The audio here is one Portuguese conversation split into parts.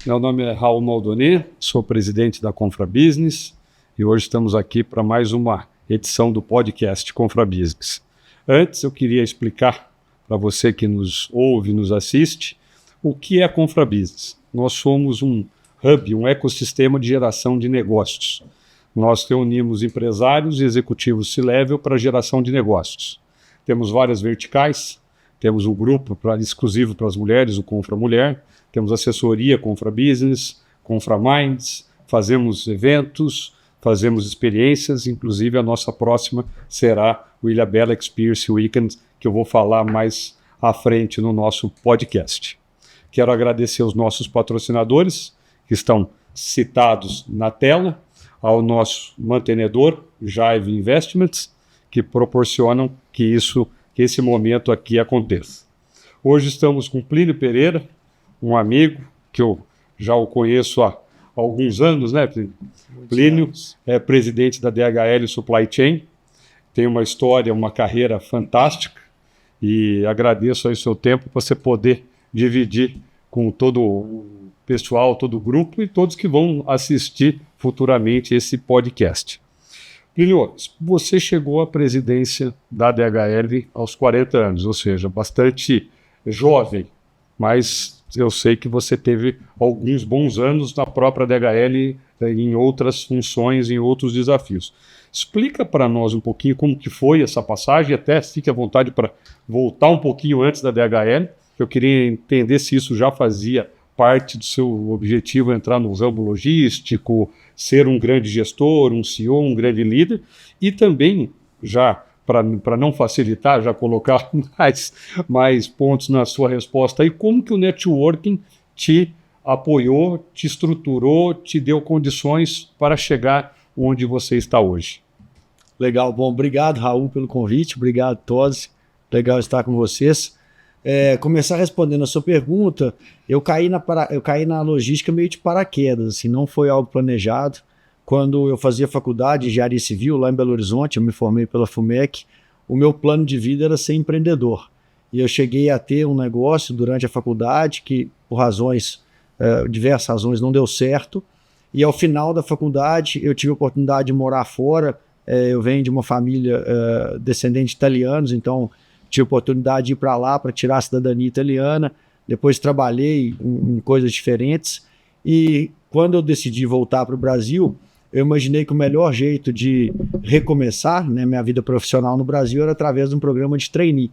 Meu nome é Raul Maldonet, sou presidente da Confra Business e hoje estamos aqui para mais uma edição do podcast Confra Business. Antes eu queria explicar para você que nos ouve e nos assiste o que é a Confra Business. Nós somos um hub, um ecossistema de geração de negócios. Nós reunimos empresários e executivos C-Level para geração de negócios. Temos várias verticais, temos um grupo exclusivo para as mulheres, o Confra Mulher, temos assessoria Confra Business, Confra Minds, fazemos eventos, fazemos experiências, inclusive a nossa próxima será o Ilhabela Experience Weekend, que eu vou falar mais à frente no nosso podcast. Quero agradecer aos nossos patrocinadores, que estão citados na tela, ao nosso mantenedor, Jive Investments, que proporcionam que esse momento aqui aconteça. Hoje estamos com Plínio Pereira, um amigo que eu já o conheço há alguns anos, né, Plínio? Plínio é presidente da DHL Supply Chain, tem uma história, uma carreira fantástica e agradeço aí o seu tempo para você poder dividir com todo o pessoal, todo o grupo e todos que vão assistir futuramente esse podcast. Plínio, você chegou à presidência da DHL aos 40 anos, ou seja, bastante jovem, mas eu sei que você teve alguns bons anos na própria DHL em outras funções, em outros desafios. Explica para nós um pouquinho como que foi essa passagem, até fique à vontade para voltar um pouquinho antes da DHL, que eu queria entender se isso já fazia parte do seu objetivo, entrar no ramo logístico, ser um grande gestor, um CEO, um grande líder, e também, já para não facilitar, já colocar mais pontos na sua resposta aí, como que o networking te apoiou, te estruturou, te deu condições para chegar onde você está hoje. Legal, bom, obrigado, Raul, pelo convite, obrigado, Tosi, legal estar com vocês. Começar respondendo a sua pergunta, eu caí na logística meio de paraquedas, assim, não foi algo planejado. Quando eu fazia faculdade de engenharia civil lá em Belo Horizonte, eu me formei pela FUMEC, o meu plano de vida era ser empreendedor. E eu cheguei a ter um negócio durante a faculdade que, por diversas razões, não deu certo. E ao final da faculdade, eu tive a oportunidade de morar fora. Eu venho de uma família descendente de italianos, então tive a oportunidade de ir para lá para tirar a cidadania italiana. Depois trabalhei em coisas diferentes. E quando eu decidi voltar para o Brasil, eu imaginei que o melhor jeito de recomeçar, né, minha vida profissional no Brasil era através de um programa de trainee.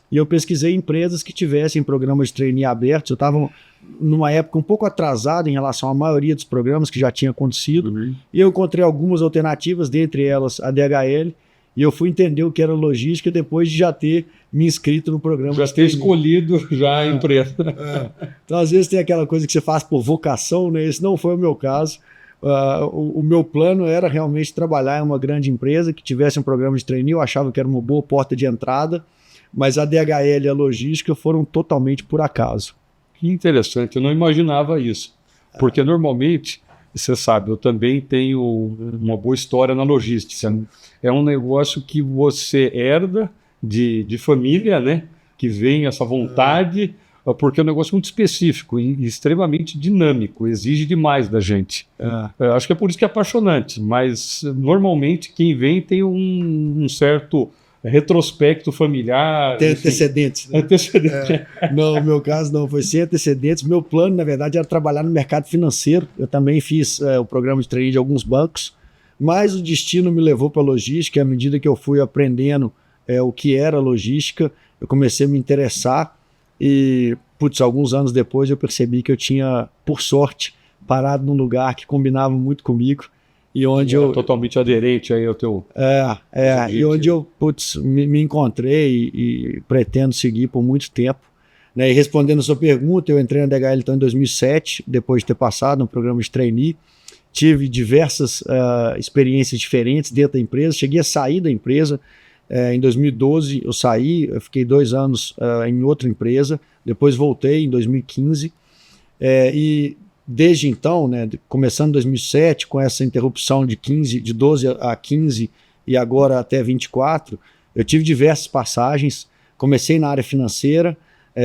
E eu pesquisei empresas que tivessem programas de trainee abertos. Eu estava numa época um pouco atrasada em relação à maioria dos programas que já tinha acontecido. E eu encontrei algumas alternativas, dentre elas a DHL, e eu fui entender o que era logística depois de já ter me inscrito no programa. Já ter escolhido já a empresa. Então, às vezes tem aquela coisa que você faz por vocação, né? Esse não foi o meu caso. O meu plano era realmente trabalhar em uma grande empresa que tivesse um programa de trainee. Eu achava que era uma boa porta de entrada, mas a DHL e a logística foram totalmente por acaso. Que interessante, eu não imaginava isso. Porque normalmente, você sabe, eu também tenho uma boa história na logística. É um negócio que você herda de família, né? Que vem essa vontade, porque é um negócio muito específico e extremamente dinâmico, exige demais da gente. Acho que é por isso que é apaixonante, mas normalmente quem vem tem um certo retrospecto familiar. Tem antecedentes. Né? Antecedentes. Não, no meu caso não, foi sem antecedentes. Meu plano, na verdade, era trabalhar no mercado financeiro. Eu também fiz o programa de trainee de alguns bancos, mas o destino me levou para a logística. À medida que eu fui aprendendo o que era logística, eu comecei a me interessar e, alguns anos depois eu percebi que eu tinha, por sorte, parado num lugar que combinava muito comigo e onde eu... Totalmente aderente aí ao teu... e onde eu me encontrei e pretendo seguir por muito tempo. Né? E respondendo a sua pergunta, eu entrei na DHL então, em 2007, depois de ter passado no programa de trainee. Tive diversas experiências diferentes dentro da empresa, cheguei a sair da empresa. Em 2012 eu saí, eu fiquei 2 anos em outra empresa, depois voltei em 2015 e desde então, né, começando em 2007 com essa interrupção de 12 a 15 e agora até 24, eu tive diversas passagens, comecei na área financeira,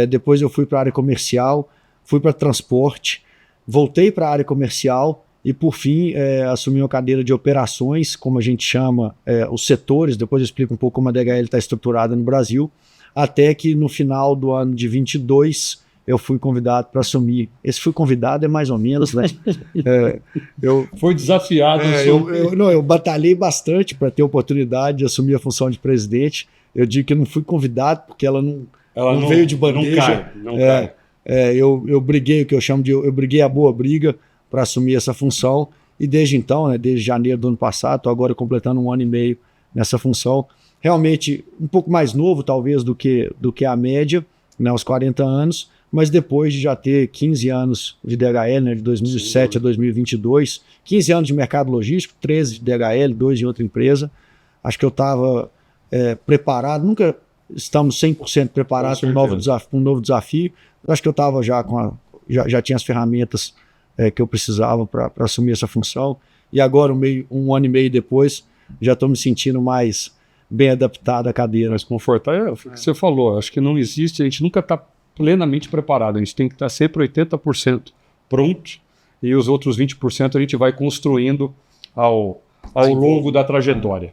depois eu fui para a área comercial, fui para transporte, voltei para a área comercial e, por fim, assumi uma cadeira de operações, como a gente chama os setores. Depois eu explico um pouco como a DHL está estruturada no Brasil, até que no final do ano de 22 eu fui convidado para assumir. Esse fui convidado é mais ou menos, né? Foi desafiado. Eu batalhei bastante para ter a oportunidade de assumir a função de presidente. Eu digo que eu não fui convidado porque ela não veio de bandeja. Não cai. Eu briguei, o que eu chamo de... Eu briguei a boa briga para assumir essa função. E desde então, né, desde janeiro do ano passado, estou agora completando 1 ano e meio nessa função. Realmente um pouco mais novo, talvez, do que a média, né, aos 40 anos, mas depois de já ter 15 anos de DHL, né, de 2007 a 2022, 15 anos de mercado logístico, 13 de DHL, 2 em outra empresa, acho que eu estava preparado, nunca estamos 100% preparados para um novo desafio, acho que eu estava já tinha as ferramentas que eu precisava para assumir essa função, e agora, 1 ano e meio depois, já estou me sentindo mais bem adaptado à cadeira. Mais confortável, é o que você falou, acho que não existe, a gente nunca está plenamente preparado, a gente tem que estar sempre 80% pronto, e os outros 20% a gente vai construindo ao longo da trajetória.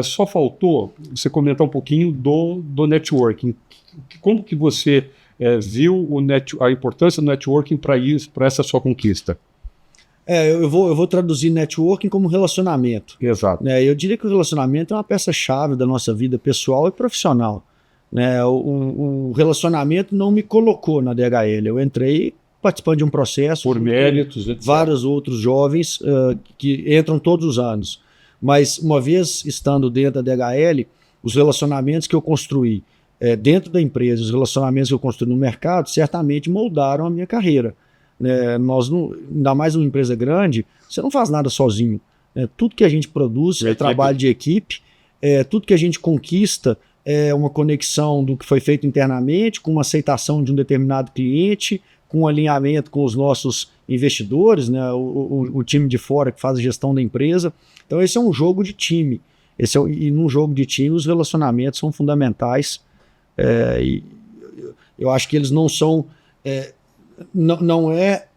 Só faltou você comentar um pouquinho do networking. Como que você viu a importância do networking para essa sua conquista? Eu vou traduzir networking como relacionamento. Exato. Eu diria que o relacionamento é uma peça-chave da nossa vida pessoal e profissional. O relacionamento não me colocou na DHL. Eu entrei participando de um processo. Por méritos, etc. Vários outros jovens que entram todos os anos. Mas uma vez estando dentro da DHL, os relacionamentos que eu construí dentro da empresa, os relacionamentos que eu construí no mercado, certamente moldaram a minha carreira. Ainda mais numa empresa grande, você não faz nada sozinho. Tudo que a gente produz é trabalho de equipe, tudo que a gente conquista é uma conexão do que foi feito internamente, com uma aceitação de um determinado cliente, com um alinhamento com os nossos investidores, né, o time de fora que faz a gestão da empresa. Então esse é um jogo de time. E num jogo de time os relacionamentos são fundamentais. E eu acho que eles não são... Não é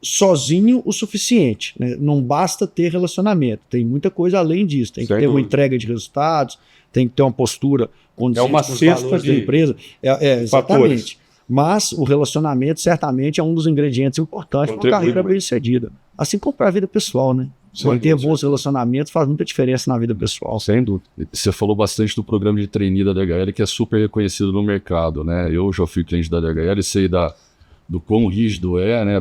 sozinho o suficiente, né? Não basta ter relacionamento, tem muita coisa além disso, tem que ter uma entrega de resultados, tem que ter uma postura condizente com os valores da empresa, exatamente. Fatores. Mas o relacionamento certamente é um dos ingredientes importantes para uma carreira bem-sucedida, assim como para a vida pessoal, né? Manter bons relacionamentos faz muita diferença na vida pessoal. Sem dúvida. Você falou bastante do programa de trainee da DHL, que é super reconhecido no mercado, né? Eu já fui cliente da DHL e sei do quão rígido né,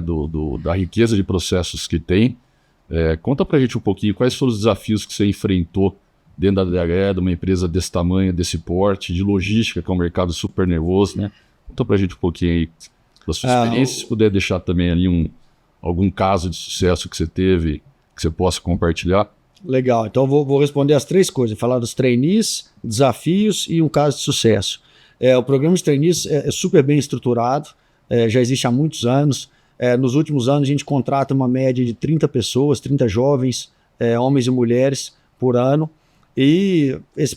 da riqueza de processos que tem. Conta pra gente um pouquinho quais foram os desafios que você enfrentou dentro da DHL, de uma empresa desse tamanho, desse porte, de logística, que é um mercado super nervoso, né? Conta pra gente um pouquinho aí da sua experiência, se puder deixar também ali algum caso de sucesso que você teve, que você possa compartilhar. Legal, então vou responder as 3 coisas, falar dos trainees, desafios e um caso de sucesso. O programa de trainees é super bem estruturado, já existe há muitos anos. Nos últimos anos a gente contrata uma média de 30 pessoas, 30 jovens, homens e mulheres por ano. E esse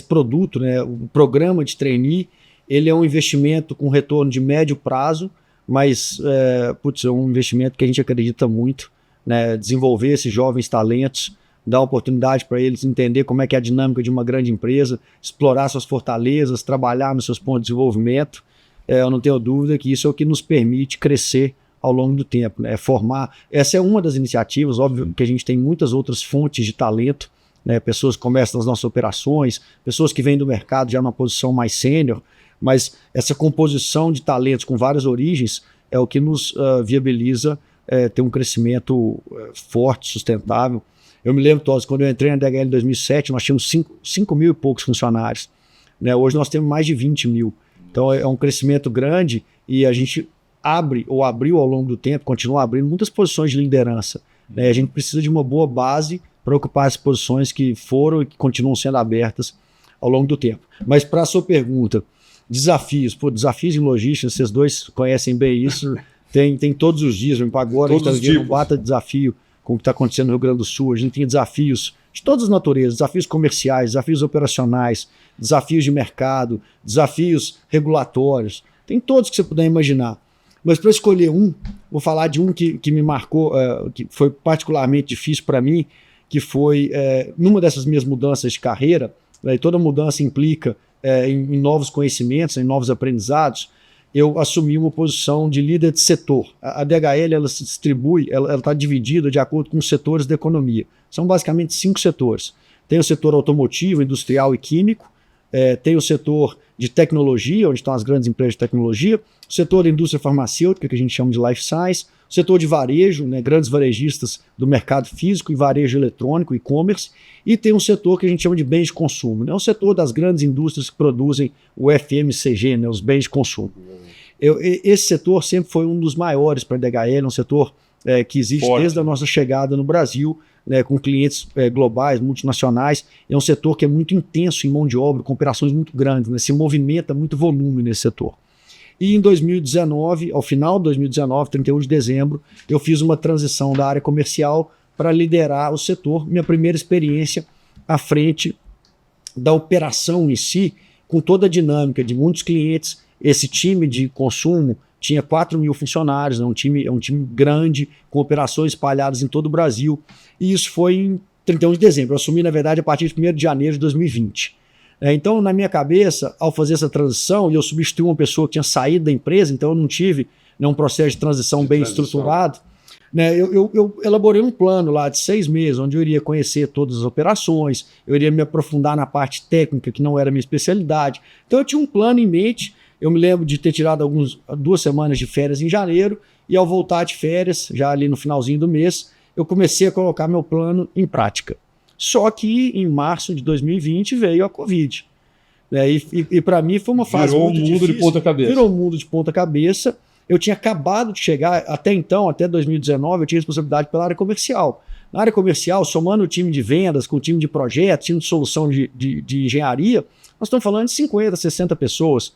produto, né, o programa de trainee, ele é um investimento com retorno de médio prazo, mas é um investimento que a gente acredita muito, né, desenvolver esses jovens talentos, dar oportunidade para eles entender como é que é a dinâmica de uma grande empresa, explorar suas fortalezas, trabalhar nos seus pontos de desenvolvimento. Eu não tenho dúvida que isso é o que nos permite crescer ao longo do tempo, né? Formar. Essa é uma das iniciativas, óbvio que a gente tem muitas outras fontes de talento, né? Pessoas que começam nas nossas operações, pessoas que vêm do mercado já numa posição mais sênior, mas essa composição de talentos com várias origens é o que nos viabiliza ter um crescimento forte, sustentável. Eu me lembro, Tosi, quando eu entrei na DHL em 2007, nós tínhamos 5 mil e poucos funcionários, né? Hoje nós temos mais de 20 mil. Então é um crescimento grande e a gente abriu ao longo do tempo, continua abrindo muitas posições de liderança, né? A gente precisa de uma boa base para ocupar as posições que foram e que continuam sendo abertas ao longo do tempo. Mas para a sua pergunta, desafios em logística, vocês dois conhecem bem isso, tem todos os dias, agora todos a gente está vivendo um bata desafio com o que está acontecendo no Rio Grande do Sul, a gente tem desafios de todas as naturezas, desafios comerciais, desafios operacionais, desafios de mercado, desafios regulatórios, tem todos que você puder imaginar. Mas para escolher um, vou falar de um que me marcou, que foi particularmente difícil para mim, que foi numa dessas minhas mudanças de carreira, e toda mudança implica em novos conhecimentos, em novos aprendizados. Eu assumi uma posição de líder de setor. A DHL ela se distribui, ela está dividida de acordo com os setores da economia. São basicamente 5 setores. Tem o setor automotivo, industrial e químico, tem o setor de tecnologia, onde estão as grandes empresas de tecnologia, o setor da indústria farmacêutica, que a gente chama de life science, o setor de varejo, né, grandes varejistas do mercado físico e varejo eletrônico, e-commerce, e tem um setor que a gente chama de bens de consumo, né, o setor das grandes indústrias que produzem o FMCG, né, os bens de consumo. Esse setor sempre foi um dos maiores para a DHL, um setor que existe Forte. Desde a nossa chegada no Brasil, né, com clientes globais, multinacionais. É um setor que é muito intenso em mão de obra, com operações muito grandes, né, se movimenta muito volume nesse setor. E em 2019, ao final de 2019, 31 de dezembro, eu fiz uma transição da área comercial para liderar o setor, minha primeira experiência à frente da operação em si, com toda a dinâmica de muitos clientes. Esse time de consumo tinha 4.000 funcionários, é um time grande, com operações espalhadas em todo o Brasil, e isso foi em 31 de dezembro. Eu assumi, na verdade, a partir de 1º de janeiro de 2020. Então, na minha cabeça, ao fazer essa transição, e eu substituí uma pessoa que tinha saído da empresa, então eu não tive um processo de transição bem estruturado, né, eu elaborei um plano lá de 6 meses, onde eu iria conhecer todas as operações, eu iria me aprofundar na parte técnica, que não era a minha especialidade. Então eu tinha um plano em mente. Eu me lembro de ter tirado 2 semanas de férias em janeiro, e ao voltar de férias, já ali no finalzinho do mês, eu comecei a colocar meu plano em prática. Só que em março de 2020 veio a Covid. Né? E para mim foi uma fase Virou muito um mundo difícil. de ponta cabeça. Virou um mundo de ponta cabeça. Eu tinha acabado de chegar, até então, até 2019, eu tinha responsabilidade pela área comercial. Na área comercial, somando o time de vendas com o time de projetos, time de solução de engenharia, nós estamos falando de 50, 60 pessoas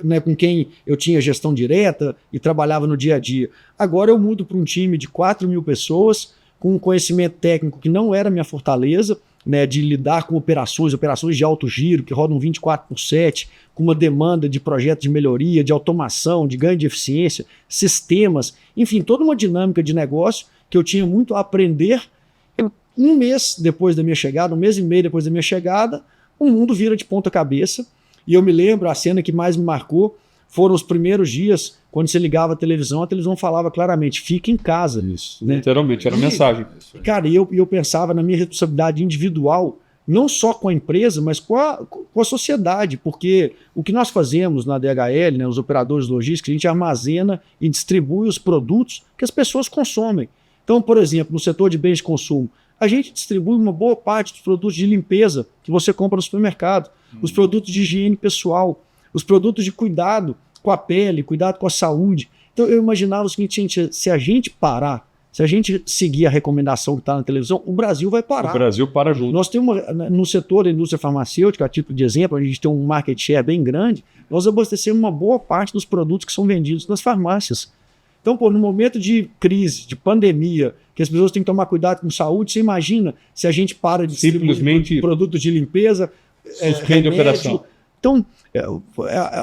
né, com quem eu tinha gestão direta e trabalhava no dia a dia. Agora eu mudo para um time de 4.000 pessoas, com um conhecimento técnico que não era minha fortaleza, né, de lidar com operações de alto giro, que rodam 24/7, com uma demanda de projetos de melhoria, de automação, de ganho de eficiência, sistemas, enfim, toda uma dinâmica de negócio que eu tinha muito a aprender. Um mês depois da minha chegada, 1 mês e meio depois da minha chegada, o mundo vira de ponta cabeça. E eu me lembro, a cena que mais me marcou foram os primeiros dias, quando você ligava a televisão falava claramente, fica em casa. Isso, né? Literalmente, era a mensagem. Cara, eu pensava na minha responsabilidade individual, não só com a empresa, mas com a sociedade, porque o que nós fazemos na DHL, né, os operadores logísticos, a gente armazena e distribui os produtos que as pessoas consomem. Então, por exemplo, no setor de bens de consumo, a gente distribui uma boa parte dos produtos de limpeza que você compra no supermercado, os produtos de higiene pessoal, os produtos de cuidado com a pele, cuidado com a saúde. Então eu imaginava o seguinte, gente, se a gente parar, se a gente seguir a recomendação que está na televisão, o Brasil vai parar. O Brasil para junto. Nós temos, no setor da indústria farmacêutica, a título de exemplo, a gente tem um market share bem grande, nós abastecemos uma boa parte dos produtos que são vendidos nas farmácias. Então, no momento de crise, de pandemia, que as pessoas têm que tomar cuidado com saúde, você imagina se a gente para de simplesmente produtos de limpeza, suspende a operação. Então,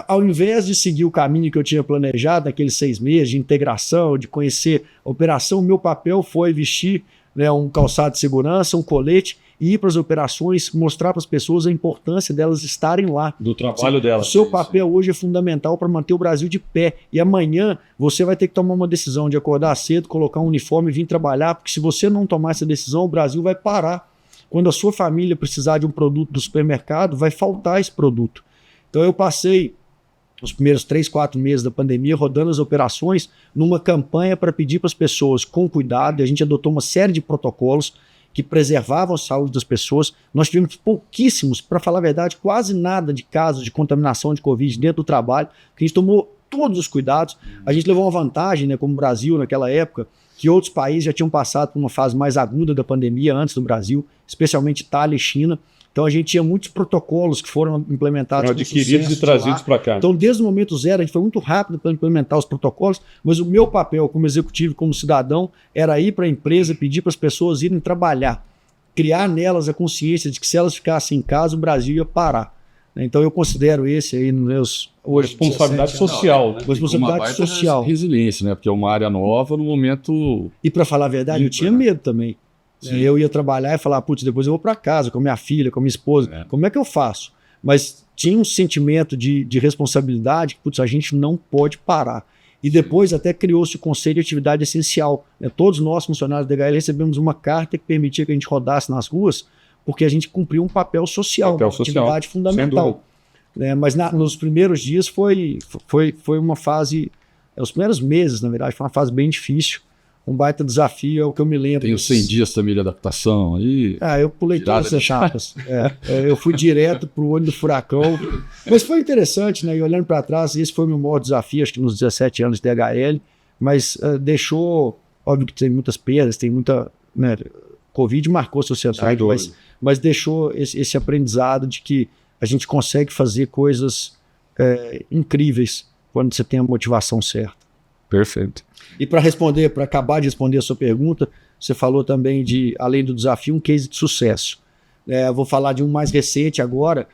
ao invés de seguir o caminho que eu tinha planejado, naqueles 6 meses de integração, de conhecer a operação, o meu papel foi vestir, né, um calçado de segurança, um colete, e ir para as operações, mostrar para as pessoas a importância delas estarem lá. Do trabalho delas. O seu papel hoje é fundamental para manter o Brasil de pé. E amanhã você vai ter que tomar uma decisão de acordar cedo, colocar um uniforme e vir trabalhar, porque se você não tomar essa decisão, o Brasil vai parar. Quando a sua família precisar de um produto do supermercado, vai faltar esse produto. Então eu passei os primeiros 3, 4 meses da pandemia rodando as operações numa campanha para pedir para as pessoas com cuidado, e a gente adotou uma série de protocolos que preservavam a saúde das pessoas. Nós tivemos pouquíssimos, para falar a verdade, quase nada de casos de contaminação de Covid dentro do trabalho, que a gente tomou todos os cuidados. A gente levou uma vantagem, né, como o Brasil naquela época, que outros países já tinham passado por uma fase mais aguda da pandemia antes do Brasil, especialmente Itália e China. Então a gente tinha muitos protocolos que foram implementados, foram adquiridos e trazidos para cá. Então desde o momento zero a gente foi muito rápido para implementar os protocolos, mas o meu papel como executivo, como cidadão, era ir para a empresa, pedir para as pessoas irem trabalhar, criar nelas a consciência de que se elas ficassem em casa o Brasil ia parar. Então eu considero esse aí nos meus hoje Responsabilidade 17 anos. social, né? Responsabilidade social. Resiliência, né? Porque é uma área nova no momento. E para falar a verdade, eu tinha medo também. Sim. Eu ia trabalhar e falar, putz, depois eu vou para casa com a minha filha, com a minha esposa. Como é que eu faço? Mas tinha um sentimento de responsabilidade que, putz, a gente não pode parar. E depois até criou-se o Conselho de Atividade Essencial. Todos nós, funcionários da DHL, recebemos uma carta que permitia que a gente rodasse nas ruas, porque a gente cumpriu um papel social, uma atividade fundamental. Mas nos primeiros dias foi uma fase, os primeiros meses, na verdade, foi uma fase bem difícil. Um baita desafio, é o que eu me lembro. Tem os 100 dias também de adaptação aí. Eu pulei todas as etapas. Eu fui direto para o olho do furacão. Mas foi interessante, né? E olhando para trás, esse foi o meu maior desafio, acho que nos 17 anos de DHL. Mas deixou, óbvio que tem muitas perdas, tem muita. Né, Covid marcou a sociedade, mas deixou esse aprendizado de que a gente consegue fazer coisas incríveis quando você tem a motivação certa. Perfeito. E para acabar de responder a sua pergunta, você falou também de, além do desafio, um case de sucesso. Vou falar de um mais recente agora.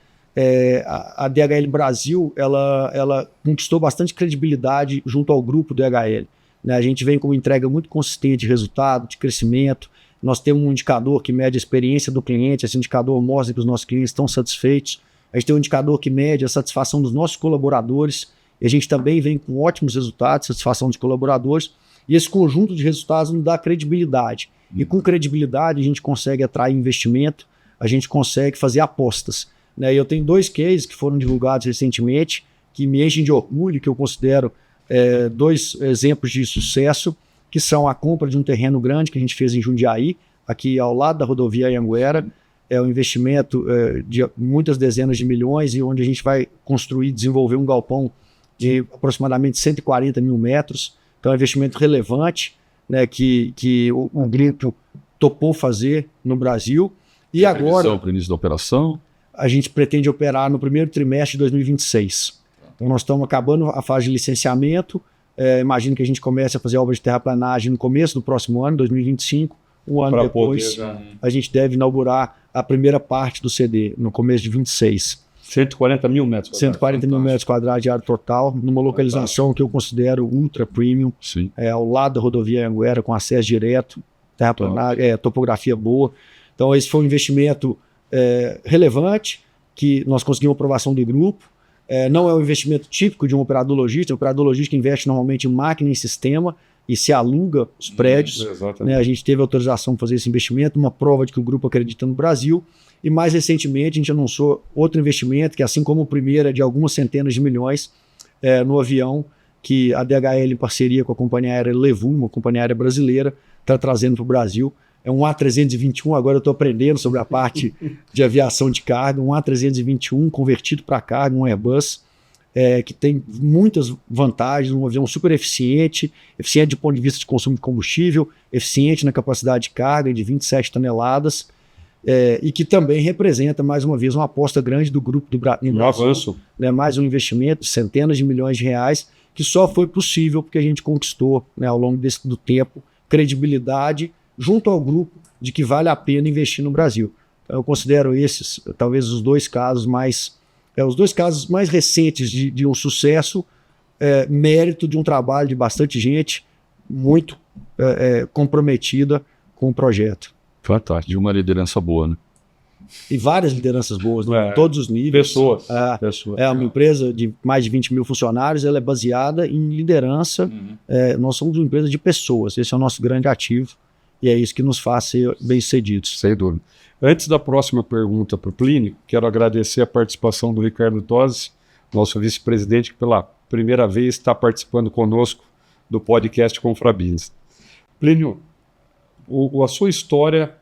A DHL Brasil, ela conquistou bastante credibilidade junto ao grupo DHL. A gente vem com uma entrega muito consistente de resultado, de crescimento. Nós temos um indicador que mede a experiência do cliente, esse indicador mostra que os nossos clientes estão satisfeitos. A gente tem um indicador que mede a satisfação dos nossos colaboradores. E a gente também vem com ótimos resultados, satisfação dos colaboradores, e esse conjunto de resultados nos dá credibilidade. E com credibilidade a gente consegue atrair investimento, a gente consegue fazer apostas. E eu tenho 2 cases que foram divulgados recentemente, que me enchem de orgulho, que eu considero 2 exemplos de sucesso, que são a compra de um terreno grande que a gente fez em Jundiaí, aqui ao lado da rodovia Anhanguera. É um investimento de muitas dezenas de milhões, e onde a gente vai construir e desenvolver um galpão de aproximadamente 140 mil metros. Então é um investimento relevante, né, que o grupo topou fazer no Brasil. E agora, para o início da operação? A gente pretende operar no primeiro trimestre de 2026. Então nós estamos acabando a fase de licenciamento. Imagino que a gente comece a fazer a obra de terraplanagem no começo do próximo ano, 2025. Um ano depois, a gente deve inaugurar a primeira parte do CD, no começo de 26. 140 mil metros quadrados. 140 mil metros quadrados de área total, numa localização que eu considero ultra premium, ao lado da rodovia Anhanguera, com acesso direto, terraplanagem, topografia boa. Então esse foi um investimento relevante, que nós conseguimos aprovação do grupo. Não é um investimento típico de um operador logístico. O operador logístico investe normalmente em máquina e sistema e se aluga os prédios. A gente teve autorização para fazer esse investimento, uma prova de que o grupo acredita no Brasil. E mais recentemente a gente anunciou outro investimento, que assim como o primeiro é de algumas centenas de milhões, no avião, que a DHL, em parceria com a companhia aérea Levu, uma companhia aérea brasileira, está trazendo para o Brasil. É um A321, agora eu estou aprendendo sobre a parte de aviação de carga, um A321 convertido para carga, um Airbus, que tem muitas vantagens, um avião super eficiente do ponto de vista de consumo de combustível, eficiente na capacidade de carga de 27 toneladas, e que também representa, mais uma vez, uma aposta grande do grupo do Brasil. Um avanço. Mais um investimento de centenas de milhões de reais, que só foi possível porque a gente conquistou, ao longo do tempo, credibilidade junto ao grupo de que vale a pena investir no Brasil. Então, eu considero esses, talvez, os 2 casos mais recentes de um sucesso, mérito de um trabalho de bastante gente muito comprometida com o projeto. Fantástico, de uma liderança boa, né? E várias lideranças boas, em todos os níveis. Pessoas. É uma empresa de mais de 20 mil funcionários, ela é baseada em liderança. Nós somos uma empresa de pessoas, esse é o nosso grande ativo, e é isso que nos faz ser bem-sucedidos. Sem dúvida. Antes da próxima pergunta para o Plínio, quero agradecer a participação do Ricardo Tosi, nosso vice-presidente, que pela primeira vez está participando conosco do podcast Confrabusiness. Plínio, a sua história,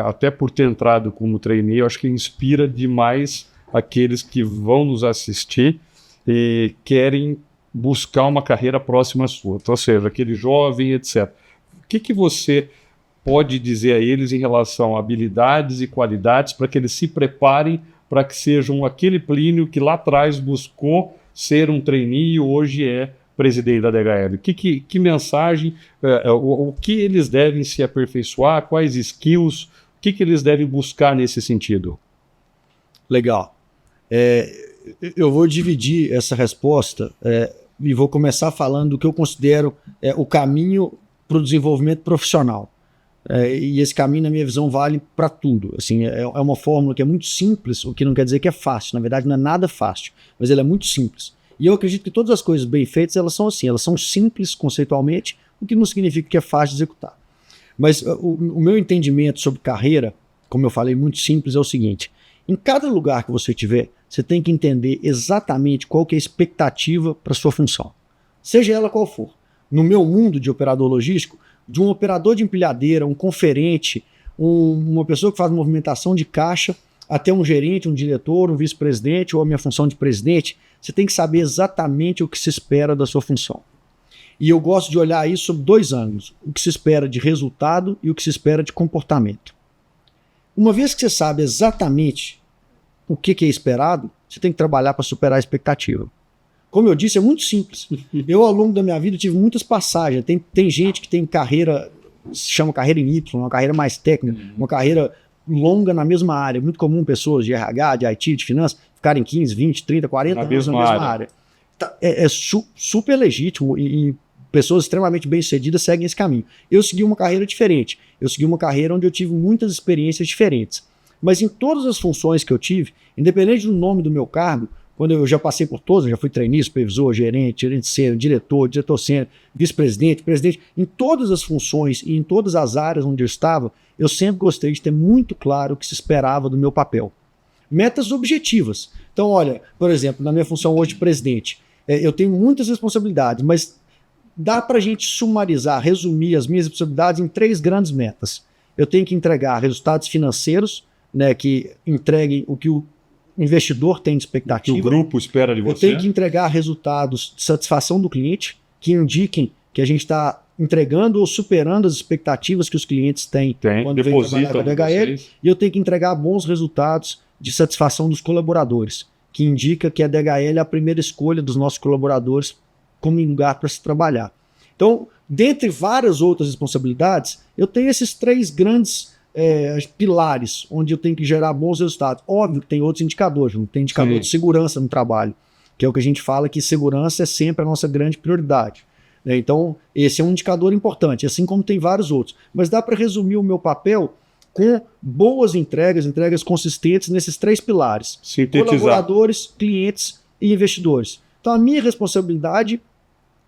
até por ter entrado como trainee, eu acho que inspira demais aqueles que vão nos assistir e querem buscar uma carreira próxima à sua. Então, ou seja, aquele jovem, etc. O que você pode dizer a eles em relação a habilidades e qualidades para que eles se preparem para que sejam aquele Plínio que lá atrás buscou ser um trainee e hoje é presidente da DHL? Que mensagem, o que eles devem se aperfeiçoar, quais skills, o que eles devem buscar nesse sentido? Legal. Eu vou dividir essa resposta e vou começar falando do que eu considero o caminho para o desenvolvimento profissional. E esse caminho, na minha visão, vale para tudo. Assim, é uma fórmula que é muito simples, o que não quer dizer que é fácil. Na verdade, não é nada fácil, mas ela é muito simples. E eu acredito que todas as coisas bem feitas, elas são assim, elas são simples conceitualmente, o que não significa que é fácil de executar. Mas o meu entendimento sobre carreira, como eu falei, muito simples, é o seguinte: em cada lugar que você tiver, você tem que entender exatamente qual que é a expectativa para sua função, seja ela qual for. No meu mundo de operador logístico, de um operador de empilhadeira, um conferente, uma pessoa que faz movimentação de caixa, até um gerente, um diretor, um vice-presidente ou a minha função de presidente, você tem que saber exatamente o que se espera da sua função. E eu gosto de olhar isso sob 2 ângulos: o que se espera de resultado e o que se espera de comportamento. Uma vez que você sabe exatamente o que é esperado, você tem que trabalhar para superar a expectativa. Como eu disse, é muito simples. Eu, ao longo da minha vida, tive muitas passagens. Tem gente que tem carreira, se chama carreira em Y, uma carreira mais técnica, uma carreira longa na mesma área. Muito comum pessoas de RH, de IT, de finanças, ficarem 15, 20, 30, 40 anos na mesma área. Super legítimo e pessoas extremamente bem-sucedidas seguem esse caminho. Eu segui uma carreira diferente. Eu segui uma carreira onde eu tive muitas experiências diferentes. Mas em todas as funções que eu tive, independente do nome do meu cargo, quando eu já passei por todas, eu já fui trainee, supervisor, gerente sênior, diretor sênior, vice-presidente, presidente, em todas as funções e em todas as áreas onde eu estava, eu sempre gostei de ter muito claro o que se esperava do meu papel. Metas objetivas. Então, olha, por exemplo, na minha função hoje de presidente, eu tenho muitas responsabilidades, mas dá para a gente sumarizar, resumir as minhas responsabilidades em 3 grandes metas. Eu tenho que entregar resultados financeiros, né, que entreguem o que o investidor tem de expectativa. Que o grupo espera de você. Eu tenho que entregar resultados de satisfação do cliente, que indiquem que a gente está entregando ou superando as expectativas que os clientes têm quando vem trabalhar com a DHL. E eu tenho que entregar bons resultados de satisfação dos colaboradores, que indica que a DHL é a primeira escolha dos nossos colaboradores como lugar para se trabalhar. Então, dentre várias outras responsabilidades, eu tenho esses 3 grandes pilares onde eu tenho que gerar bons resultados. Óbvio que tem outros indicadores, não tem indicador de segurança no trabalho, que é o que a gente fala que segurança é sempre a nossa grande prioridade. Então, esse é um indicador importante, assim como tem vários outros. Mas dá para resumir o meu papel com boas entregas consistentes nesses 3 pilares: colaboradores, clientes e investidores. Então, a minha responsabilidade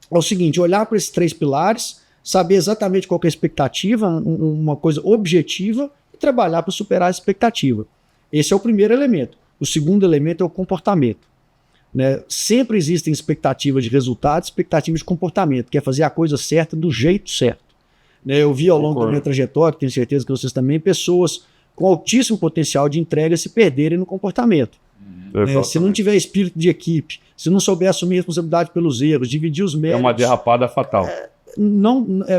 é o seguinte: olhar para esses 3 pilares, saber exatamente qual que é a expectativa, uma coisa objetiva, e trabalhar para superar a expectativa. Esse é o primeiro elemento. O segundo elemento é o comportamento. Né? Sempre existem expectativas de resultado, expectativas de comportamento, que é fazer a coisa certa do jeito certo. Né? Eu vi ao longo da minha trajetória, tenho certeza que vocês também, pessoas com altíssimo potencial de entrega se perderem no comportamento. Se não tiver espírito de equipe, se não souber assumir responsabilidade pelos erros, dividir os méritos... É uma derrapada fatal.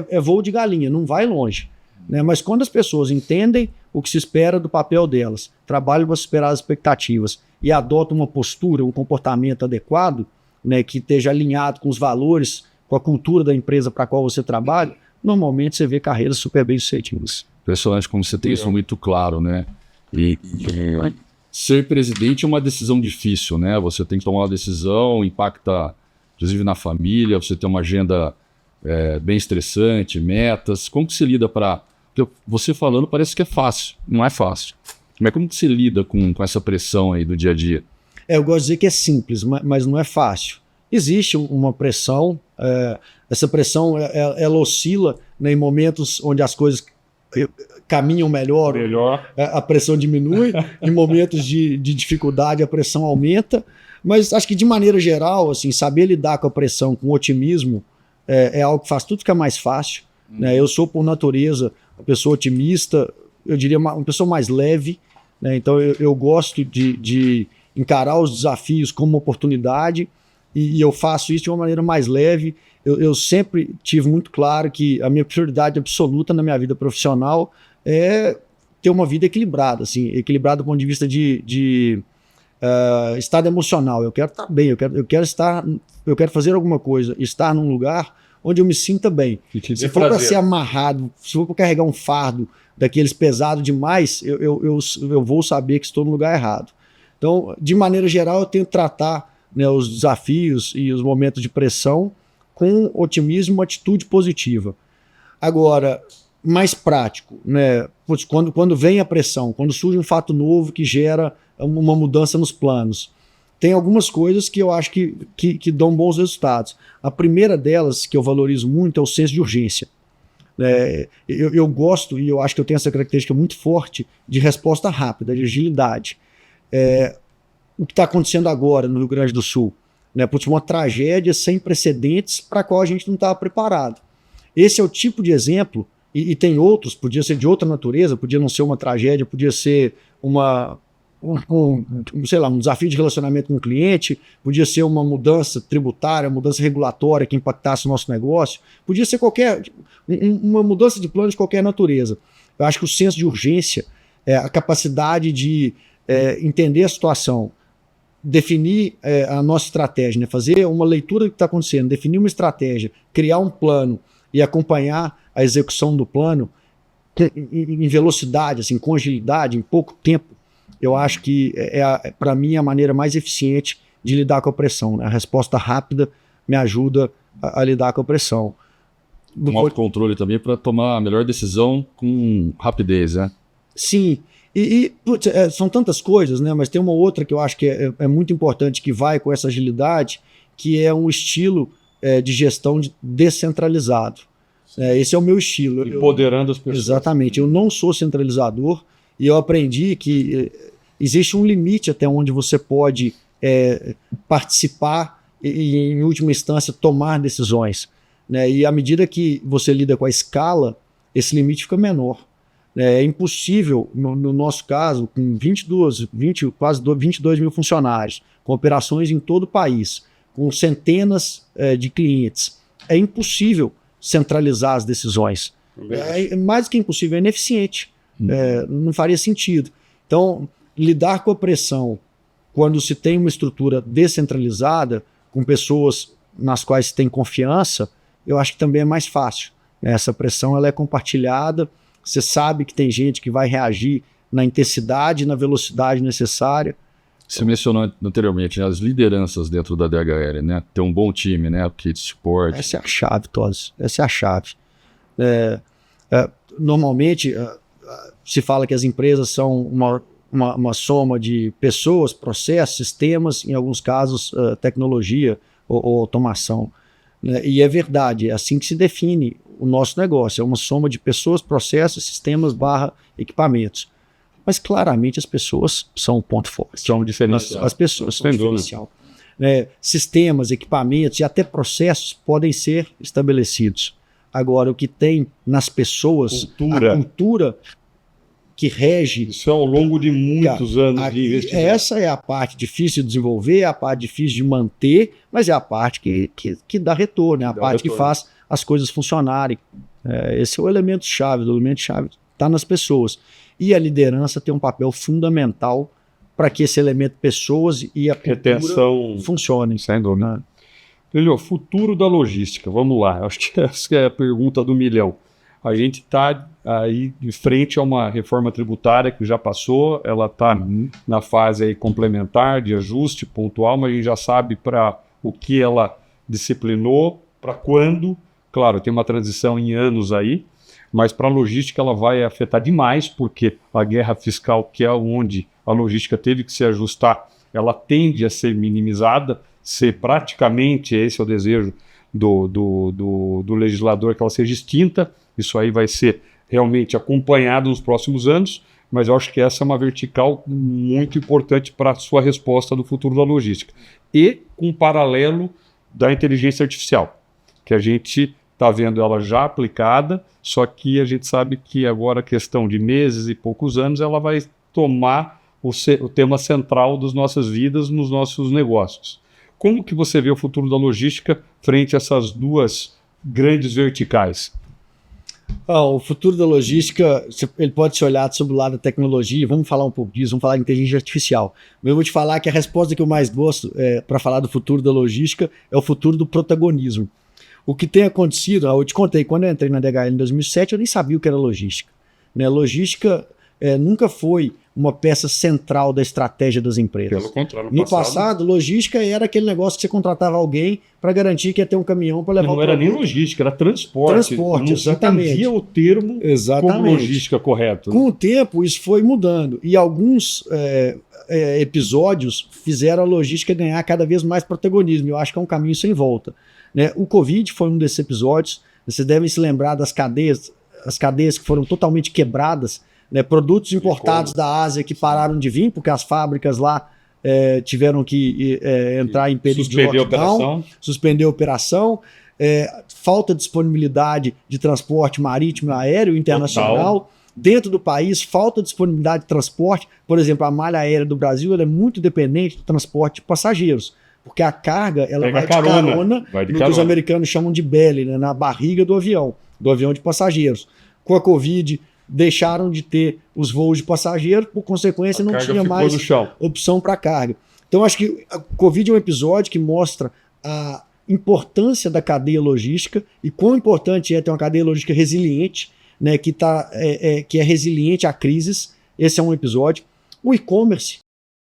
É voo de galinha, não vai longe. Né? Mas quando as pessoas entendem o que se espera do papel delas, trabalham para superar as expectativas e adotam uma postura, um comportamento adequado, né, que esteja alinhado com os valores, com a cultura da empresa para a qual você trabalha, normalmente você vê carreiras super bem-sucedidas. Impressionante como você tem isso muito claro, né? E ser presidente é uma decisão difícil, né? Você tem que tomar uma decisão, impacta inclusive na família, você tem uma agenda bem estressante, metas. Como que se lida para... Você falando parece que é fácil, não é fácil. Mas como que se lida com essa pressão aí do dia a dia? Eu gosto de dizer que é simples, mas não é fácil. Existe uma pressão, essa pressão ela oscila, né, em momentos onde as coisas caminham melhor. A pressão diminui, em momentos de dificuldade a pressão aumenta, mas acho que de maneira geral, assim, saber lidar com a pressão com otimismo é algo que faz tudo ficar mais fácil. Né? Eu sou, por natureza, uma pessoa otimista, eu diria uma pessoa mais leve, né? Então eu gosto de encarar os desafios como uma oportunidade e eu faço isso de uma maneira mais leve. Eu sempre tive muito claro que a minha prioridade absoluta na minha vida profissional é ter uma vida equilibrada, assim, equilibrada do ponto de vista de estado emocional. Eu quero estar bem, eu quero fazer alguma coisa, estar num lugar onde eu me sinta bem. Se for para ser amarrado, se for para carregar um fardo daqueles pesado demais, eu vou saber que estou no lugar errado. Então, de maneira geral, eu tento tratar, né, os desafios e os momentos de pressão com otimismo, uma atitude positiva. Agora, mais prático, né? Quando vem a pressão, quando surge um fato novo que gera uma mudança nos planos, tem algumas coisas que eu acho que dão bons resultados. A primeira delas, que eu valorizo muito, é o senso de urgência. Eu gosto, e eu acho que eu tenho essa característica muito forte, de resposta rápida, de agilidade. O que está acontecendo agora no Rio Grande do Sul, né? Uma tragédia sem precedentes para a qual a gente não estava preparado. Esse é o tipo de exemplo, e tem outros, podia ser de outra natureza, podia não ser uma tragédia, podia ser sei lá, um desafio de relacionamento com o cliente, podia ser uma mudança tributária, mudança regulatória que impactasse o nosso negócio, podia ser uma mudança de plano de qualquer natureza. Eu acho que o senso de urgência, a capacidade de entender a situação, definir a nossa estratégia, né? Fazer uma leitura do que está acontecendo, definir uma estratégia, criar um plano e acompanhar a execução do plano em velocidade, assim, com agilidade, em pouco tempo, eu acho que para mim, a maneira mais eficiente de lidar com a pressão, né? A resposta rápida me ajuda a lidar com a pressão. Um autocontrole também para tomar a melhor decisão com rapidez, né? Sim. Putz, são tantas coisas, né? Mas tem uma outra que eu acho que é muito importante, que vai com essa agilidade, que é um estilo de gestão descentralizado. Esse é o meu estilo. Empoderando as pessoas. Exatamente. Eu não sou centralizador e eu aprendi que existe um limite até onde você pode participar e, em última instância, tomar decisões, né? E à medida que você lida com a escala, esse limite fica menor. É impossível, no nosso caso, com quase 22 mil funcionários, com operações em todo o país, com centenas de clientes, é impossível centralizar as decisões. Mais do que impossível, é ineficiente. Não faria sentido. Então, lidar com a pressão quando se tem uma estrutura descentralizada, com pessoas nas quais se tem confiança, eu acho que também é mais fácil. Essa pressão ela é compartilhada, você sabe que tem gente que vai reagir na intensidade e na velocidade necessária. Você mencionou anteriormente, né, as lideranças dentro da DHL, né? Ter um bom time, né? Kit suporte. Essa é a chave, Todos. Essa é a chave. Normalmente, se fala que as empresas são uma soma de pessoas, processos, sistemas, em alguns casos, tecnologia ou automação. E é verdade, é assim que se define o nosso negócio. É uma soma de pessoas, processos, sistemas / equipamentos. Mas claramente as pessoas são o ponto forte. São o diferencial. As pessoas são o diferencial. Sistemas, equipamentos e até processos podem ser estabelecidos. Agora, o que tem nas pessoas, a cultura que rege... Isso é ao longo de muitos anos de investimento. Essa é a parte difícil de desenvolver, é a parte difícil de manter, mas é a parte que dá retorno, é a parte que faz as coisas funcionarem. Esse é o elemento-chave, o elemento-chave está nas pessoas. E a liderança tem um papel fundamental para que esse elemento pessoas e a cultura funcionem. Sem dúvida. Lelio, futuro da logística, vamos lá. Acho que essa é a pergunta do milhão. A gente está aí de frente a uma reforma tributária que já passou, ela está na fase aí complementar, de ajuste pontual, mas a gente já sabe para o que ela disciplinou, para quando. Claro, tem uma transição em anos aí, mas para a logística ela vai afetar demais, porque a guerra fiscal, que é onde a logística teve que se ajustar, ela tende a ser minimizada, ser praticamente, esse é o desejo do legislador, que ela seja extinta. Isso aí vai ser realmente acompanhado nos próximos anos, mas eu acho que essa é uma vertical muito importante para a sua resposta do futuro da logística. E com um paralelo da inteligência artificial, que a gente está vendo ela já aplicada, só que a gente sabe que agora, a questão de meses e poucos anos, ela vai tomar o tema central das nossas vidas, nos nossos negócios. Como que você vê o futuro da logística frente a essas duas grandes verticais? O futuro da logística, ele pode ser olhado sob o lado da tecnologia. Vamos falar um pouco disso, vamos falar de inteligência artificial. Mas eu vou te falar que a resposta que eu mais gosto para falar do futuro da logística é o futuro do protagonismo. O que tem acontecido, eu te contei, quando eu entrei na DHL em 2007, eu nem sabia o que era logística. Logística nunca foi uma peça central da estratégia das empresas. Pelo contrário, No passado, logística era aquele negócio que você contratava alguém para garantir que ia ter um caminhão para levar não o era nem produto. logística, era transporte. Transporte, não se exatamente. entendia o termo como Exatamente. logística correto. Com o tempo, isso foi mudando. E alguns episódios fizeram a logística ganhar cada vez mais protagonismo. Eu acho que é um caminho sem volta. Né? O Covid foi um desses episódios. Vocês devem se lembrar das cadeias, as cadeias que foram totalmente quebradas, né? Produtos importados da Ásia que pararam de vir, porque as fábricas lá tiveram que entrar em período de lockdown, suspender a operação. Falta de disponibilidade de transporte marítimo e aéreo internacional. Total. Dentro do país, falta de disponibilidade de transporte. Por exemplo, a malha aérea do Brasil ela é muito dependente do transporte de passageiros, porque a carga ela vai de carona no que os americanos chamam de belly, né, na barriga do avião de passageiros. Com a Covid, deixaram de ter os voos de passageiros, por consequência, não tinha mais opção para carga. Então, acho que a Covid é um episódio que mostra a importância da cadeia logística e quão importante é ter uma cadeia logística resiliente, né, que é resiliente a crises. Esse é um episódio. O e-commerce,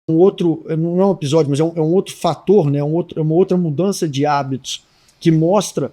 não é um episódio, mas é um outro fator, né, é uma outra mudança de hábitos que mostra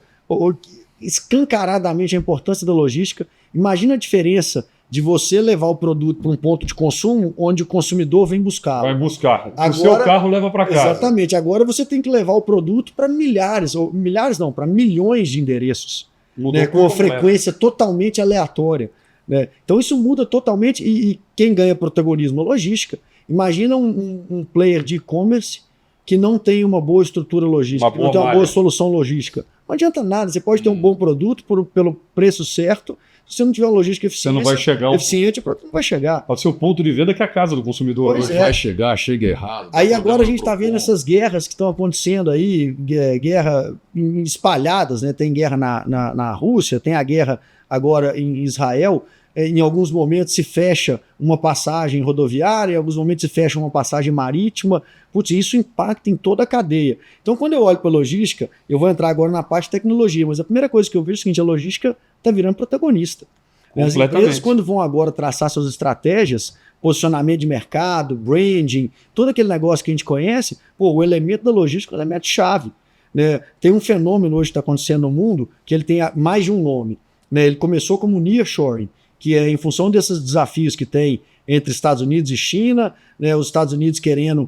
escancaradamente a importância da logística. Imagina a diferença de você levar o produto para um ponto de consumo onde o consumidor vem buscar. Vai buscar. O seu carro leva para casa. Exatamente. Agora você tem que levar o produto para para milhões de endereços, né, com uma frequência totalmente aleatória. Né? Então isso muda totalmente e quem ganha protagonismo é a logística. Imagina um player de e-commerce que não tem uma boa estrutura logística, não tem uma boa solução logística. Não adianta nada, você pode ter um bom produto pelo preço certo, se você não tiver uma logística eficiente, você não vai chegar eficiente, o produto não vai chegar. Pode ser o ponto de venda que é a casa do consumidor. Vai chegar, chega errado. Aí agora a gente está vendo essas guerras que estão acontecendo aí, guerra espalhadas, né? Tem guerra na Rússia, tem a guerra agora em Israel. Em alguns momentos se fecha uma passagem rodoviária, em alguns momentos se fecha uma passagem marítima. Putz, isso impacta em toda a cadeia. Então, quando eu olho para a logística, eu vou entrar agora na parte de tecnologia, mas a primeira coisa que eu vejo é o seguinte: a logística está virando protagonista. As empresas, quando vão agora traçar suas estratégias, posicionamento de mercado, branding, todo aquele negócio que a gente conhece, o elemento da logística é um elemento-chave. Né? Tem um fenômeno hoje que está acontecendo no mundo que ele tem mais de um nome. Né? Ele começou como nearshoring, que é em função desses desafios que tem entre Estados Unidos e China, né, os Estados Unidos querendo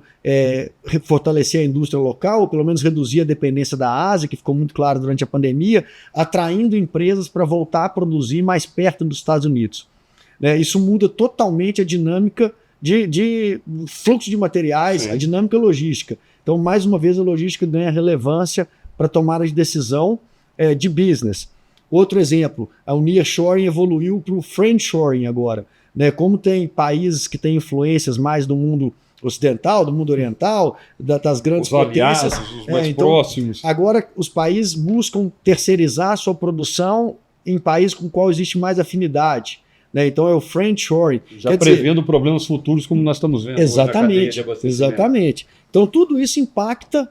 fortalecer a indústria local, ou pelo menos reduzir a dependência da Ásia, que ficou muito claro durante a pandemia, atraindo empresas para voltar a produzir mais perto dos Estados Unidos. Né, isso muda totalmente a dinâmica de fluxo de materiais, sim, a dinâmica logística. Então, mais uma vez, a logística ganha relevância para tomada de decisão de business. Outro exemplo, o nearshoring evoluiu para o friendshoring agora. Né? Como tem países que têm influências mais do mundo ocidental, do mundo oriental, das grandes potências. Os mais próximos. Agora os países buscam terceirizar a sua produção em países com qual existe mais afinidade. Né? Então é o friendshoring. Já prevendo problemas futuros como nós estamos vendo. Exatamente. Exatamente. Então tudo isso impacta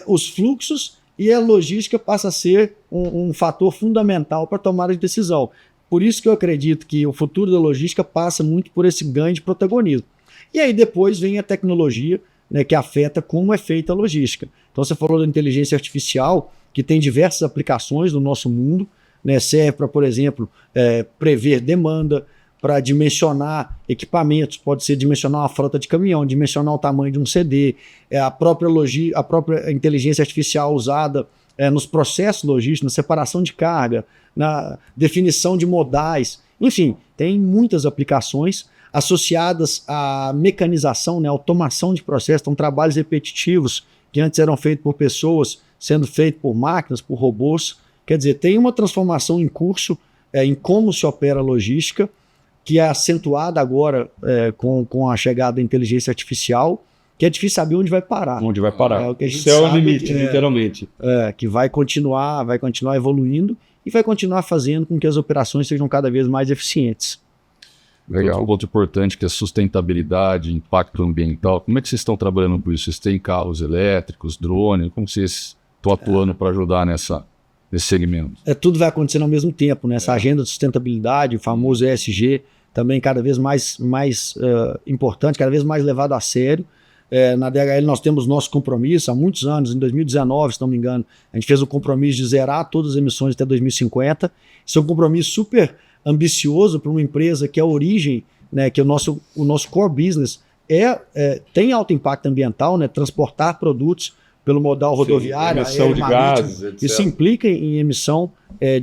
os fluxos e a logística passa a ser um fator fundamental para a tomada de decisão. Por isso que eu acredito que o futuro da logística passa muito por esse ganho de protagonismo. E aí depois vem a tecnologia, né, que afeta como é feita a logística. Então você falou da inteligência artificial, que tem diversas aplicações no nosso mundo, né, serve para, por exemplo, prever demanda, para dimensionar equipamentos, pode ser dimensionar uma frota de caminhão, dimensionar o tamanho de um CD, a própria inteligência artificial usada nos processos logísticos, na separação de carga, na definição de modais, enfim, tem muitas aplicações associadas à mecanização, né, automação de processos, então trabalhos repetitivos que antes eram feitos por pessoas, sendo feitos por máquinas, por robôs. Quer dizer, tem uma transformação em curso em como se opera a logística, que é acentuada agora com a chegada da inteligência artificial, que é difícil saber onde vai parar. Onde vai parar. É o que a gente céu sabe, é o limite, literalmente. Que vai continuar evoluindo e vai continuar fazendo com que as operações sejam cada vez mais eficientes. Legal. Outro importante que é sustentabilidade, impacto ambiental. Como é que vocês estão trabalhando com isso? Vocês têm carros elétricos, drone? Como vocês estão atuando para ajudar nesse segmento? Tudo vai acontecendo ao mesmo tempo, né? Essa agenda de sustentabilidade, o famoso ESG, também cada vez mais importante, cada vez mais levado a sério. Na DHL nós temos nosso compromisso há muitos anos, em 2019, se não me engano, a gente fez o compromisso de zerar todas as emissões até 2050. Isso é um compromisso super ambicioso para uma empresa que é a origem, né, que o nosso core business tem alto impacto ambiental, né, transportar produtos pelo modal rodoviário, emissão de gases, etc. Isso implica em emissão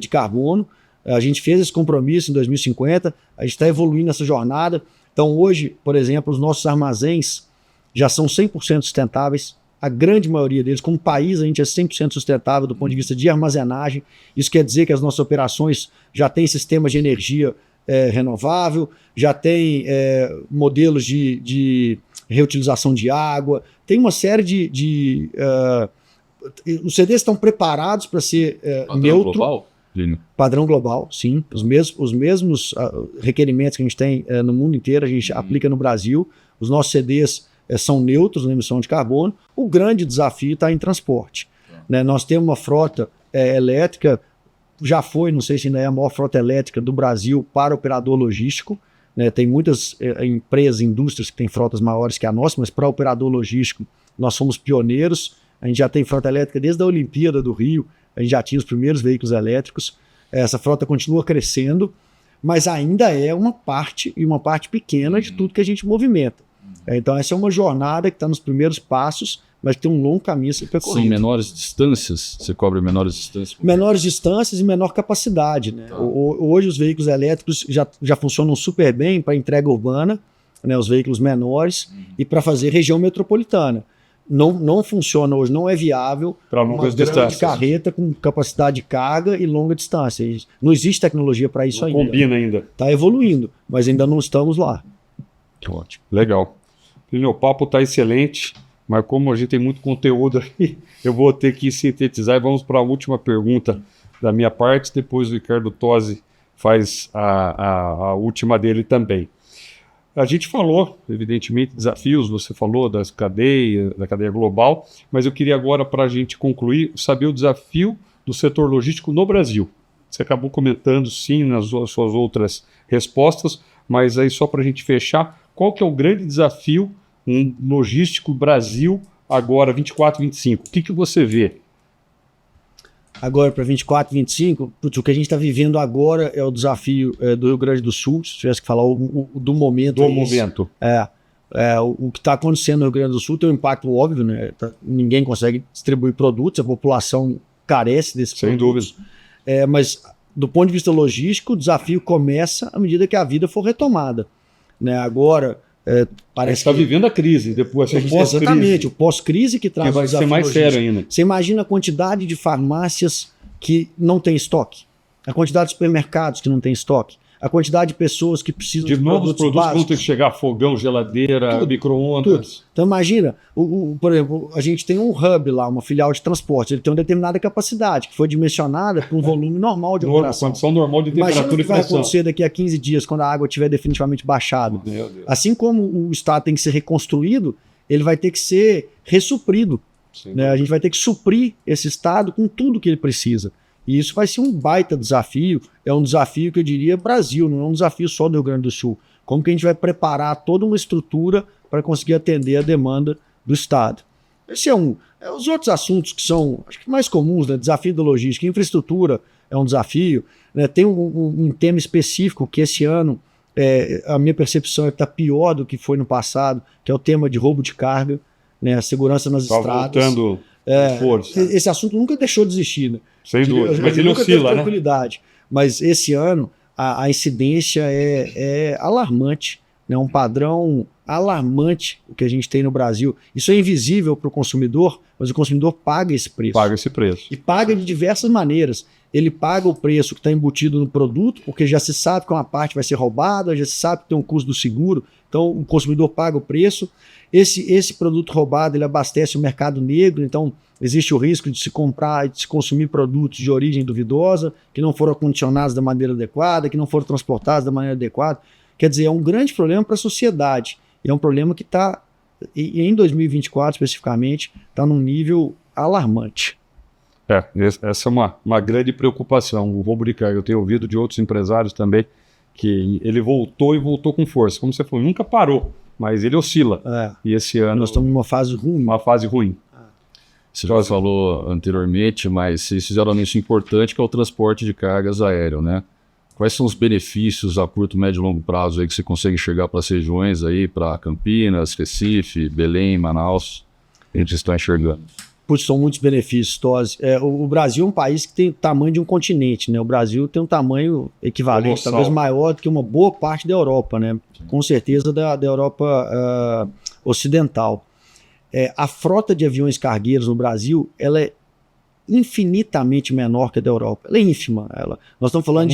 de carbono. A gente fez esse compromisso em 2050, a gente está evoluindo nessa jornada. Então hoje, por exemplo, os nossos armazéns já são 100% sustentáveis, a grande maioria deles. Como país, a gente é 100% sustentável do ponto de vista de armazenagem. Isso quer dizer que as nossas operações já têm sistemas de energia renovável, já tem modelos de reutilização de água, tem uma série os CDs estão preparados para ser neutro. Global? Padrão global, sim. Os mesmos requerimentos que a gente tem no mundo inteiro, a gente aplica no Brasil. Os nossos CDs são neutros na emissão de carbono. O grande desafio está em transporte. Né? Nós temos uma frota elétrica, já foi, não sei se ainda é a maior frota elétrica do Brasil para operador logístico. Né? Tem muitas empresas, indústrias que têm frotas maiores que a nossa, mas para operador logístico nós somos pioneiros. A gente já tem frota elétrica desde a Olimpíada do Rio, a gente já tinha os primeiros veículos elétricos. Essa frota continua crescendo, mas ainda é uma parte pequena de tudo que a gente movimenta. Então essa é uma jornada que está nos primeiros passos, mas tem um longo caminho a ser percorrido. São menores distâncias? Você cobre menores distâncias? Menores distâncias e menor capacidade. Né? Hoje os veículos elétricos já funcionam super bem para entrega urbana, né, os veículos menores, e para fazer região metropolitana. Não funciona hoje, não é viável para longas distâncias. Carreta com capacidade de carga e longa distância. Não existe tecnologia para isso ainda. Combina ainda. Está evoluindo, mas ainda não estamos lá. Ótimo. Legal. O papo está excelente, mas como a gente tem muito conteúdo aqui, eu vou ter que sintetizar e vamos para a última pergunta da minha parte, depois o Ricardo Tosi faz a última dele também. A gente falou, evidentemente, desafios, você falou da cadeia global, mas eu queria agora, para a gente concluir, saber o desafio do setor logístico no Brasil. Você acabou comentando, sim, nas suas outras respostas, mas aí só para a gente fechar, qual que é o grande desafio logístico Brasil agora, 24, 25? O que você vê? Agora, para 24, 25, o que a gente está vivendo agora é o desafio do Rio Grande do Sul, se tivesse que falar do momento. Do momento. O que está acontecendo no Rio Grande do Sul tem um impacto óbvio, né? Ninguém consegue distribuir produtos, a população carece desses produtos. Sem dúvida. Mas, do ponto de vista logístico, o desafio começa à medida que a vida for retomada. Né? Agora, parece que está vivendo a crise, depois exatamente, o pós-crise que traz que vai ser mais sério ainda. Você imagina a quantidade de farmácias que não tem estoque, a quantidade de supermercados que não tem estoque, a quantidade de pessoas que precisam de novos produtos vão ter que chegar fogão, geladeira, micro-ondas. Então imagina, por exemplo, a gente tem um hub lá, uma filial de transporte, ele tem uma determinada capacidade que foi dimensionada para um volume normal de operação. Condição normal de temperatura e pressão. Imagina o que vai acontecer daqui a 15 dias, quando a água estiver definitivamente baixada. Assim como o estado tem que ser reconstruído, ele vai ter que ser ressuprido. Né? A gente vai ter que suprir esse estado com tudo que ele precisa. E isso vai ser um baita desafio, é um desafio que eu diria Brasil, não é um desafio só do Rio Grande do Sul. Como que a gente vai preparar toda uma estrutura para conseguir atender a demanda do Estado? Esse é os outros assuntos que são, acho que mais comuns, né? Desafio da logística, infraestrutura é um desafio. Né? Tem um tema específico que esse ano, a minha percepção é que está pior do que foi no passado, que é o tema de roubo de carga, né? A segurança nas estradas. Voltando força. Esse assunto nunca deixou de existir, né? Sem dúvida, mas ele oscila, né? Tranquilidade. Mas esse ano a incidência é alarmante, né? Um padrão alarmante o que a gente tem no Brasil. Isso é invisível para o consumidor, mas o consumidor paga esse preço. Paga esse preço. E paga de diversas maneiras. Ele paga o preço que está embutido no produto, porque já se sabe que uma parte vai ser roubada, já se sabe que tem um custo do seguro, então o consumidor paga o preço. Esse produto roubado, ele abastece o mercado negro, então existe o risco de se comprar e de se consumir produtos de origem duvidosa, que não foram acondicionados da maneira adequada, que não foram transportados da maneira adequada. Quer dizer, é um grande problema para a sociedade. E é um problema que está, em 2024 especificamente, está num nível alarmante. Essa é uma grande preocupação. O roubo de carga, eu tenho ouvido de outros empresários também, que ele voltou e voltou com força. Como você falou, nunca parou, mas ele oscila. E esse ano... Nós estamos numa fase ruim. Uma fase ruim. Você já falou anteriormente, mas vocês fizeram um anúncio importante que é o transporte de cargas aéreo, né? Quais são os benefícios a curto, médio e longo prazo aí que você consegue enxergar para as regiões aí, para Campinas, Recife, Belém, Manaus? A gente está enxergando. Putz, são muitos benefícios, Tosi. O Brasil é um país que tem o tamanho de um continente, né? O Brasil tem um tamanho equivalente, talvez maior do que uma boa parte da Europa, né? Com certeza da Europa ocidental. A frota de aviões cargueiros no Brasil, ela é infinitamente menor que a da Europa. Ela é ínfima. Nós estamos falando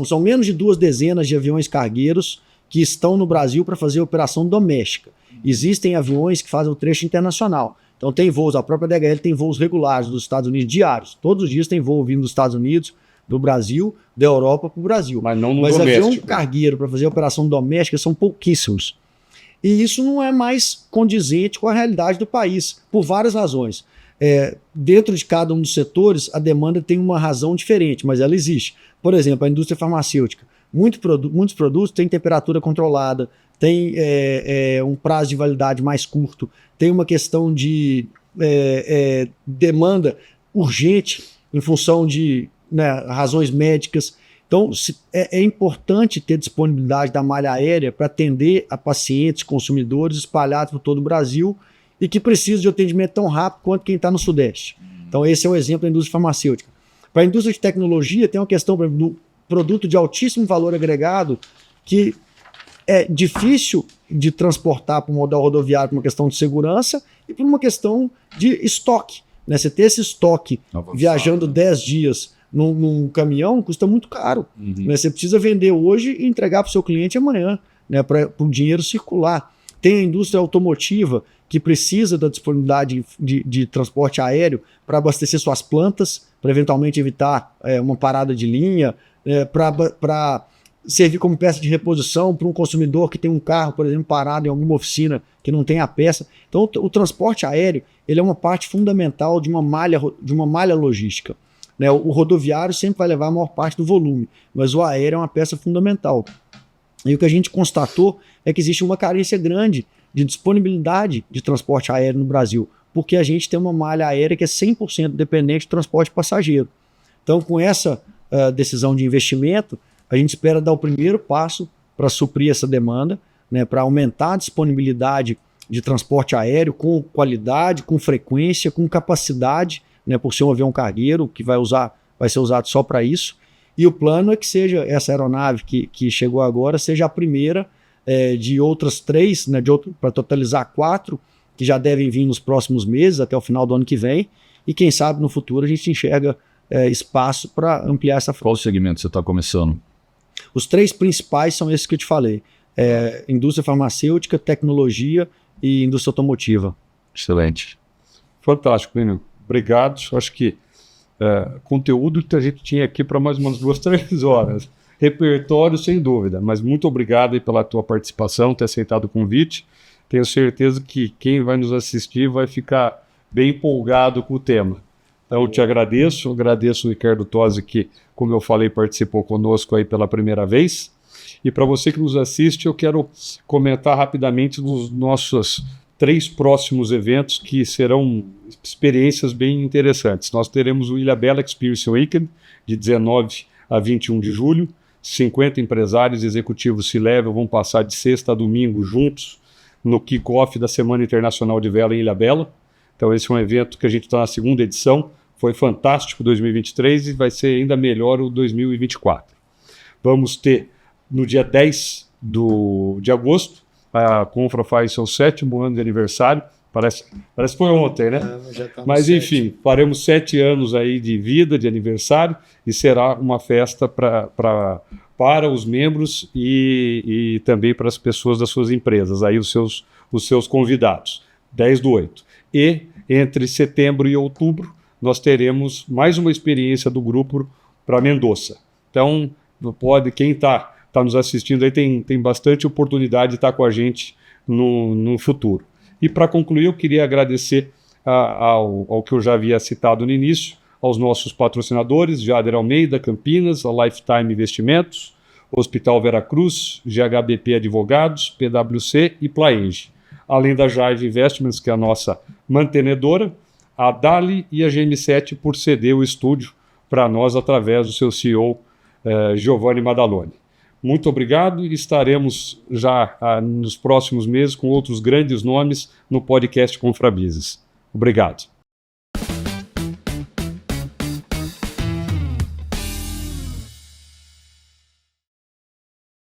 são menos de 2 dezenas de aviões cargueiros que estão no Brasil para fazer operação doméstica. Existem aviões que fazem o trecho internacional. Então tem voos, a própria DHL tem voos regulares dos Estados Unidos diários. Todos os dias tem voo vindo dos Estados Unidos, do Brasil, da Europa para o Brasil. Mas não no Mas doméstico. Avião cargueiro para fazer operação doméstica são pouquíssimos. E isso não é mais condizente com a realidade do país, por várias razões. Dentro de cada um dos setores, a demanda tem uma razão diferente, mas ela existe. Por exemplo, a indústria farmacêutica. Muitos produtos têm temperatura controlada, tem um prazo de validade mais curto, tem uma questão de demanda urgente em função de razões médicas. Então, é importante ter disponibilidade da malha aérea para atender a pacientes, consumidores espalhados por todo o Brasil e que precisam de atendimento tão rápido quanto quem está no Sudeste. Então, esse é o exemplo da indústria farmacêutica. Para a indústria de tecnologia, tem uma questão, por exemplo, do produto de altíssimo valor agregado que é difícil de transportar para o modal rodoviário por uma questão de segurança e por uma questão de estoque. Né? Você ter esse estoque viajando 10 dias num caminhão custa muito caro. Né? Você precisa vender hoje e entregar para o seu cliente amanhã, né? Para o dinheiro circular. Tem a indústria automotiva que precisa da disponibilidade de transporte aéreo para abastecer suas plantas, para eventualmente evitar uma parada de linha, para servir como peça de reposição para um consumidor que tem um carro, por exemplo, parado em alguma oficina que não tem a peça. Então, o transporte aéreo ele é uma parte fundamental de uma malha logística. Né? O rodoviário sempre vai levar a maior parte do volume, mas o aéreo é uma peça fundamental. E o que a gente constatou é que existe uma carência grande de disponibilidade de transporte aéreo no Brasil, porque a gente tem uma malha aérea que é 100% dependente de transporte passageiro. Então, com essa decisão de investimento, a gente espera dar o primeiro passo para suprir essa demanda, né, para aumentar a disponibilidade de transporte aéreo com qualidade, com frequência, com capacidade, né, por ser um avião cargueiro que vai ser usado só para isso. E o plano é que seja essa aeronave que chegou agora, seja a primeira de outras 3, né, para totalizar 4, que já devem vir nos próximos meses, até o final do ano que vem. E quem sabe no futuro a gente enxerga espaço para ampliar essa frota. Qual segmento você está começando? Os 3 principais são esses que eu te falei. Indústria farmacêutica, tecnologia e indústria automotiva. Excelente. Fantástico, Lino. Obrigado. Acho que conteúdo que a gente tinha aqui para mais umas 2, 3 horas. Repertório, sem dúvida. Mas muito obrigado aí pela tua participação, ter aceitado o convite. Tenho certeza que quem vai nos assistir vai ficar bem empolgado com o tema. Então, eu te agradeço o Ricardo Tosi, que, como eu falei, participou conosco aí pela primeira vez. E para você que nos assiste, eu quero comentar rapidamente os nossos 3 próximos eventos que serão experiências bem interessantes. Nós teremos o Ilhabela Experience Weekend, de 19 a 21 de julho. 50 empresários executivos C-Level vão passar de sexta a domingo juntos no kick-off da Semana Internacional de Vela em Ilhabela. Então esse é um evento que a gente está na 2ª edição. Foi fantástico 2023 e vai ser ainda melhor o 2024. Vamos ter no dia 10 de agosto, a Confra faz seu 7º ano de aniversário. Parece que foi ontem, né? Mas enfim, faremos 7 anos aí de vida, de aniversário, e será uma festa para os membros e também para as pessoas das suas empresas, aí os seus convidados, 10/8. E entre setembro e outubro, nós teremos mais uma experiência do grupo para Mendoza. Então, quem está nos assistindo aí tem bastante oportunidade de estar com a gente no futuro. E para concluir, eu queria agradecer ao que eu já havia citado no início, aos nossos patrocinadores, Jader Almeida, Campinas, a Lifetime Investimentos, Hospital Veracruz, GHBP Advogados, PwC e Plaenge. Além da Jaive Investments, que é a nossa mantenedora, a Dali e a GM7 por ceder o estúdio para nós através do seu CEO, Giovanni Madaloni. Muito obrigado e estaremos já nos próximos meses com outros grandes nomes no podcast Confrabusiness. Obrigado.